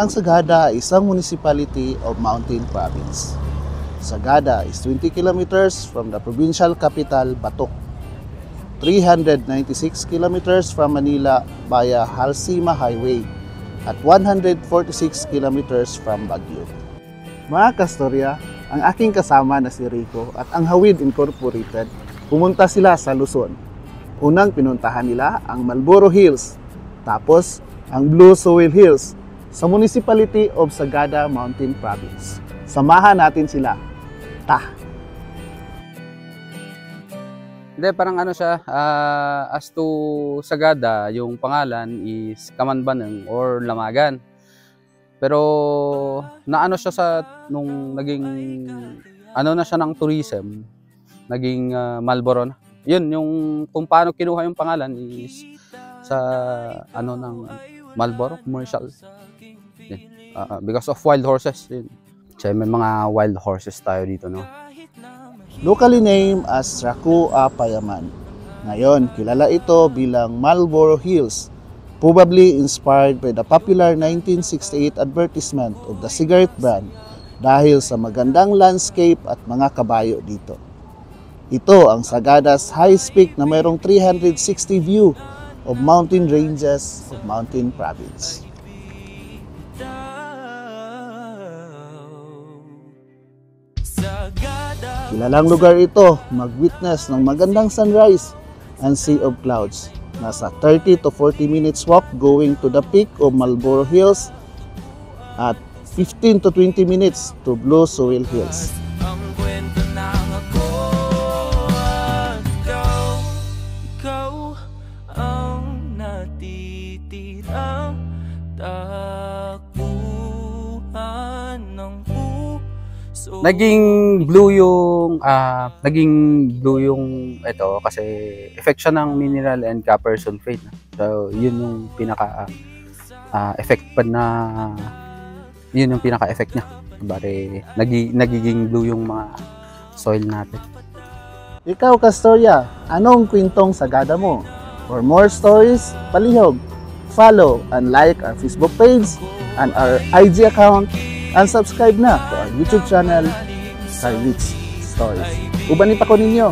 Ang Sagada ay isang municipality of Mountain Province. Sagada is 20 kilometers from the provincial capital, Batok, 396 kilometers from Manila via Halsima Highway, at 146 kilometers from Baguio. Mga kastorya, ang aking kasama na si Rico at ang Hawid Incorporated, pumunta sila sa Luzon. Unang pinuntahan nila ang Marlboro Hills, tapos ang Blue Soil Hills sa Municipality of Sagada Mountain Province. Samahan natin sila. Hindi, parang ano siya, as to Sagada, yung pangalan is Kamanbanang or Lamagan. Pero naano siya sa nung naging ano na siya ng tourism, naging Marlboro na. Yun, yung kung paano kinuha yung pangalan is sa ano ng Marlboro commercial. Because of wild horses. Yun. Kasi may mga wild horses tayo dito, no? Locally named as Rakua Payaman. Ngayon, kilala ito bilang Marlboro Hills, probably inspired by the popular 1968 advertisement of the cigarette brand dahil sa magandang landscape at mga kabayo dito. Ito ang Sagada's highest peak na mayroong 360 view of mountain ranges of Mountain Province. Kilalang lugar ito mag-witness ng magandang sunrise and sea of clouds. Nasa 30 to 40 minutes walk going to the peak of Marlboro Hills at 15 to 20 minutes to Blue Soil Hills. Naging blue yung ito kasi effect siya ng mineral and copper sulfate. So yun yung pinaka effect pa na yun yung pinaka effect niya. Bale nagiging blue yung mga soil natin. Ikaw, Kastorya, anong kwentong Sagada mo? For more stories, palihog, follow and like our Facebook page and our IG account. And subscribe na to our YouTube channel, Carwitz Stories. Ubanin pa ko ninyo.